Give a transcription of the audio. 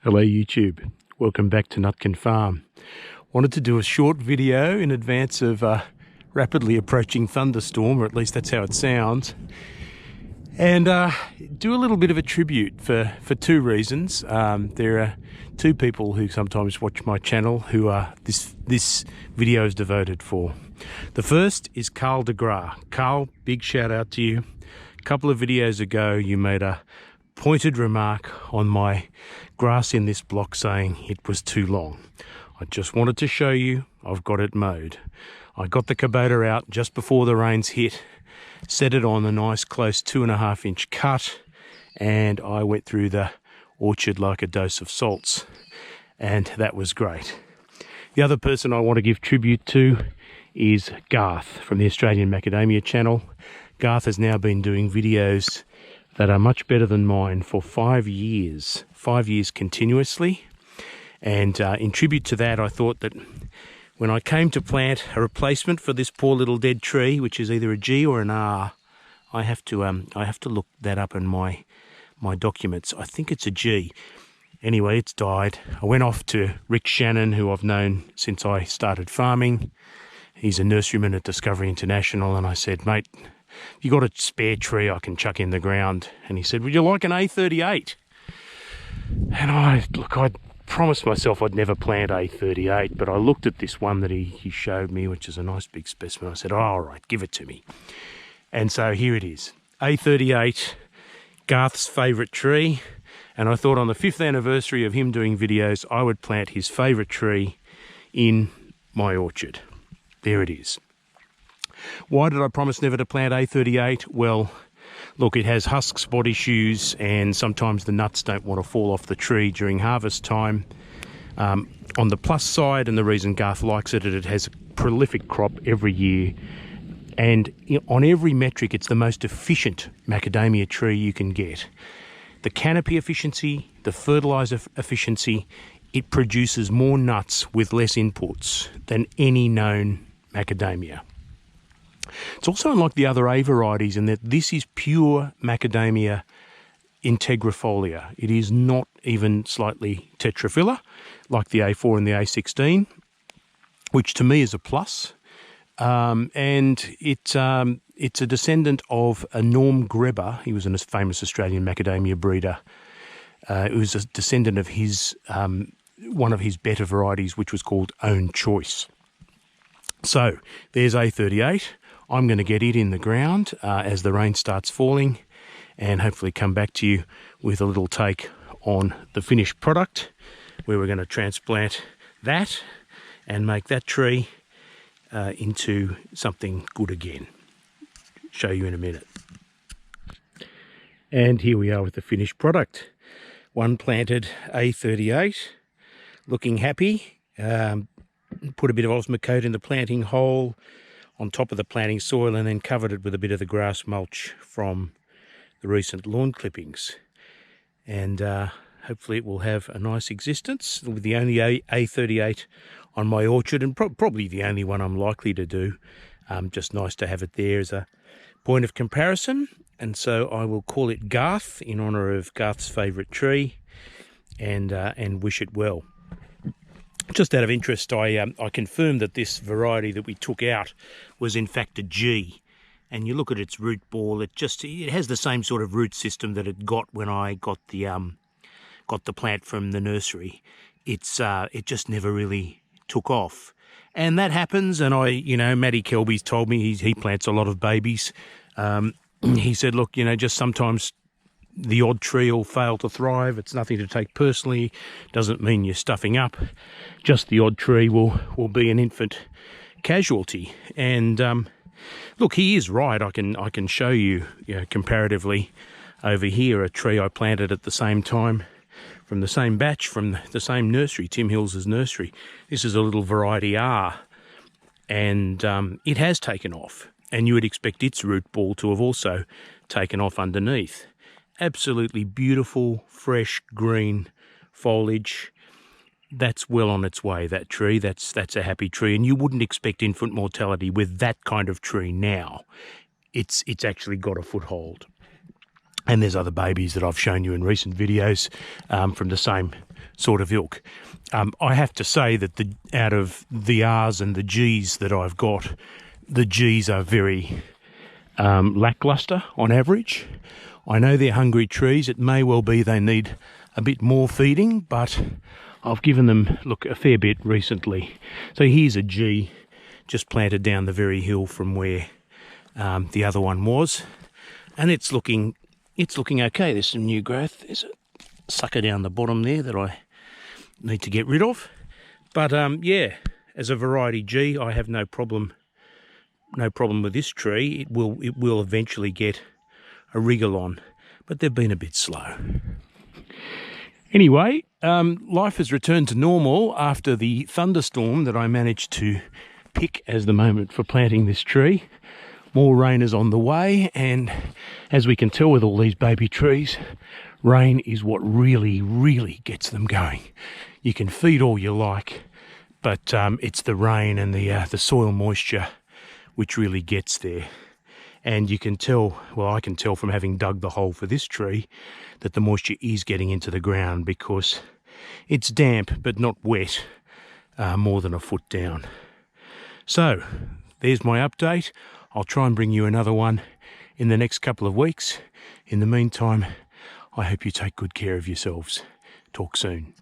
Hello YouTube, welcome back to Nutkin Farm. Wanted to do a short video in advance of a rapidly approaching thunderstorm, or at least that's how it sounds, and do a little bit of a tribute for two reasons. There are two people who sometimes watch my channel who this video is devoted for. The first is Carl de Graaf. Carl, big shout out to you. A couple of videos ago you made a pointed remark on my grass in this block saying it was too long. I just wanted to show you I've got it mowed. I got the Kubota out just before the rains hit, set it on a nice close 2.5 inch cut, and I went through the orchard like a dose of salts, and that was great. The other person I want to give tribute to is Garth from the Australian Macadamia channel. Garth has now been doing videos that are much better than mine for 5 years continuously. And in tribute to that, I thought that when I came to plant a replacement for this poor little dead tree, which is either a G or an R, I have to look that up in my documents. I think it's a G. Anyway, it's died. I went off to Rick Shannon, who I've known since I started farming. He's a nurseryman at Discovery International, and I said, mate, you got a spare tree I can chuck in the ground? And he said, would you like an A38? And I promised myself I'd never plant A38, but I looked at this one that he showed me, which is a nice big specimen. I said, oh, all right, give it to me. And so here it is, A38, Garth's favourite tree. And I thought on the 5th anniversary of him doing videos, I would plant his favourite tree in my orchard. There it is. Why did I promise never to plant A38? Well, look, it has husk spot issues, and sometimes the nuts don't want to fall off the tree during harvest time. On the plus side, and the reason Garth likes it, it has a prolific crop every year. And on every metric, it's the most efficient macadamia tree you can get. The canopy efficiency, the fertilizer efficiency, it produces more nuts with less inputs than any known macadamia. It's also unlike the other A varieties in that this is pure macadamia integrifolia. It is not even slightly tetraphylla like the A4 and the A16, which to me is a plus. And it's a descendant of a Norm Grebber. He was a famous Australian macadamia breeder. It was a descendant of his one of his better varieties, which was called Own Choice. So there's A38. I'm going to get it in the ground as the rain starts falling, and hopefully come back to you with a little take on the finished product, where we're going to transplant that and make that tree into something good again. Show you in a minute. And here we are with the finished product. One planted A38, looking happy. Put a bit of Osmocote in the planting hole on top of the planting soil, and then covered it with a bit of the grass mulch from the recent lawn clippings. And hopefully it will have a nice existence with the only A38 on my orchard, and probably the only one I'm likely to do. Just nice to have it there as a point of comparison. And so I will call it Garth in honour of Garth's favourite tree, and wish it well. Just out of interest, I confirmed that this variety that we took out was in fact a G. And you look at its root ball, it has the same sort of root system that it got when I got the plant from the nursery. It just never really took off. And that happens, and Matty Kelby's told me he plants a lot of babies. He said, look, just sometimes the odd tree will fail to thrive. It's nothing to take personally. Doesn't mean you're stuffing up. Just the odd tree will be an infant casualty. And look, he is right. I can show you, comparatively over here, a tree I planted at the same time from the same batch from the same nursery, Tim Hills' nursery. This is a little variety R, and it has taken off. And you would expect its root ball to have also taken off underneath. Absolutely beautiful, fresh, green foliage. That's well on its way, that tree. That's a happy tree. And you wouldn't expect infant mortality with that kind of tree now. It's actually got a foothold. And there's other babies that I've shown you in recent videos from the same sort of ilk. I have to say that out of the R's and the G's that I've got, the G's are very lackluster on average. I know they're hungry trees. It may well be they need a bit more feeding, but I've given them, look, a fair bit recently. So here's a G just planted down the very hill from where the other one was, and it's looking okay. There's some new growth. There's a sucker down the bottom there that I need to get rid of. But yeah, as a variety G, I have no problem with this tree. It will eventually get a wriggle on, but they've been a bit slow. Anyway, life has returned to normal after the thunderstorm that I managed to pick as the moment for planting this tree. More rain is on the way, and as we can tell with all these baby trees, rain is what really gets them going. You can feed all you like, but it's the rain and the soil moisture which really gets there. And you can tell, well, I can tell from having dug the hole for this tree, that the moisture is getting into the ground because it's damp but not wet, more than a foot down. So there's my update. I'll try and bring you another one in the next couple of weeks. In the meantime, I hope you take good care of yourselves. Talk soon.